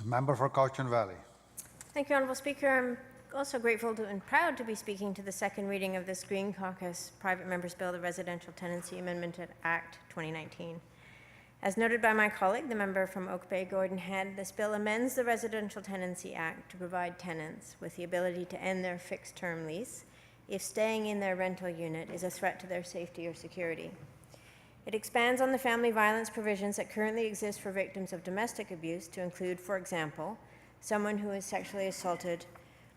Member for Cochin Valley. Thank you, Honourable Speaker. I'm also grateful and proud to be speaking to the second reading of this Green Caucus Private Members Bill, the Residential Tenancy Amendment Act 2019. As noted by my colleague, the member from Oak Bay, Gordon Head, this bill amends the Residential Tenancy Act to provide tenants with the ability to end their fixed-term lease if staying in their rental unit is a threat to their safety or security. It expands on the family violence provisions that currently exist for victims of domestic abuse to include, for example, someone who is sexually assaulted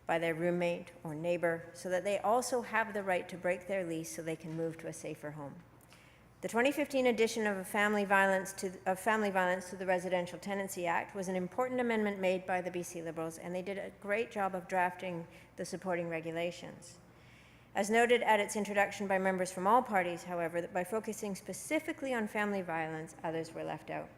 by their roommate or neighbor, so that they also have the right to break their lease so they can move to a safer home. The 2015 addition of family violence to the Residential Tenancy Act was an important amendment made by the BC Liberals, and they did a great job of drafting the supporting regulations. As noted at its introduction by members from all parties, however, that by focusing specifically on family violence, others were left out.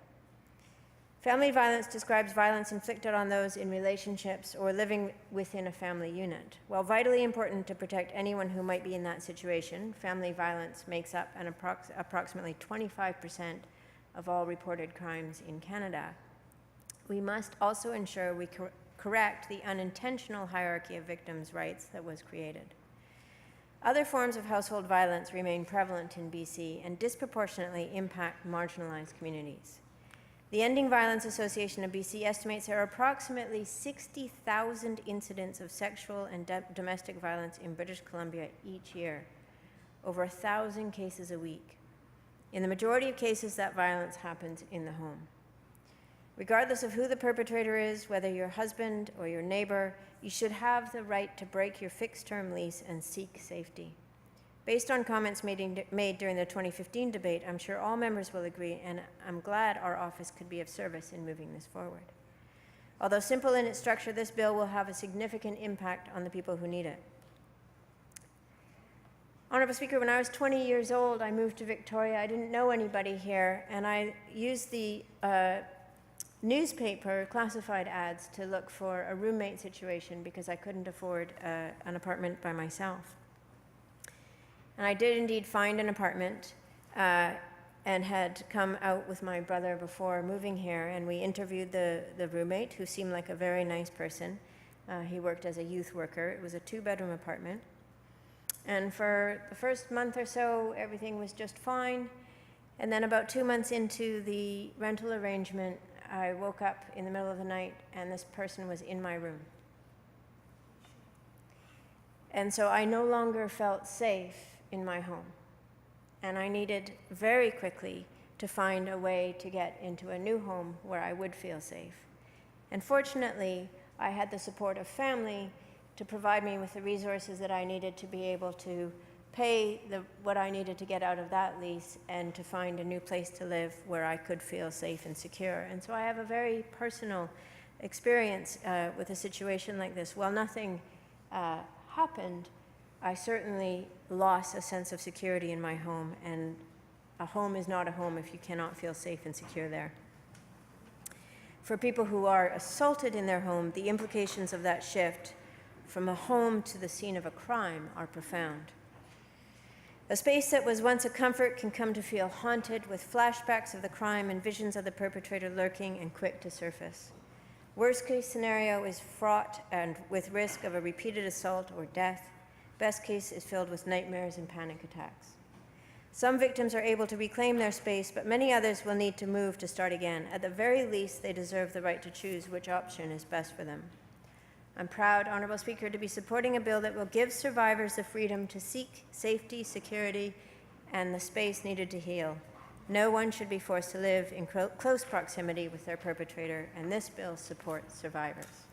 Family violence describes violence inflicted on those in relationships or living within a family unit. While vitally important to protect anyone who might be in that situation, family violence makes up approximately 25% of all reported crimes in Canada. We must also ensure we correct the unintentional hierarchy of victims' rights that was created. Other forms of household violence remain prevalent in BC and disproportionately impact marginalized communities. The Ending Violence Association of BC estimates there are approximately 60,000 incidents of sexual and domestic violence in British Columbia each year, over 1,000 cases a week. In the majority of cases, that violence happens in the home. Regardless of who the perpetrator is, whether your husband or your neighbor, you should have the right to break your fixed-term lease and seek safety. Based on comments made during the 2015 debate, I'm sure all members will agree, and I'm glad our office could be of service in moving this forward. Although simple in its structure, this bill will have a significant impact on the people who need it. Honourable Speaker, when I was 20 years old, I moved to Victoria. I didn't know anybody here, and I used the newspaper classified ads to look for a roommate situation because I couldn't afford an apartment by myself. And I did indeed find an apartment and had come out with my brother before moving here, and we interviewed the roommate, who seemed like a very nice person. He worked as a youth worker. It was a 2-bedroom apartment. And for the first month or so, everything was just fine. And then about 2 months into the rental arrangement, I woke up in the middle of the night and this person was in my room. And so I no longer felt safe in my home. And I needed very quickly to find a way to get into a new home where I would feel safe. And fortunately, I had the support of family to provide me with the resources that I needed to be able to pay what I needed to get out of that lease and to find a new place to live where I could feel safe and secure. And so I have a very personal experience with a situation like this. While nothing happened, I certainly lost a sense of security in my home, and a home is not a home if you cannot feel safe and secure there. For people who are assaulted in their home, the implications of that shift from a home to the scene of a crime are profound. A space that was once a comfort can come to feel haunted with flashbacks of the crime and visions of the perpetrator lurking and quick to surface. Worst case scenario is fraught and with risk of a repeated assault or death. Best case is filled with nightmares and panic attacks. Some victims are able to reclaim their space, but many others will need to move to start again. At the very least, they deserve the right to choose which option is best for them. I'm proud, Honourable Speaker, to be supporting a bill that will give survivors the freedom to seek safety, security, and the space needed to heal. No one should be forced to live in close proximity with their perpetrator, and this bill supports survivors.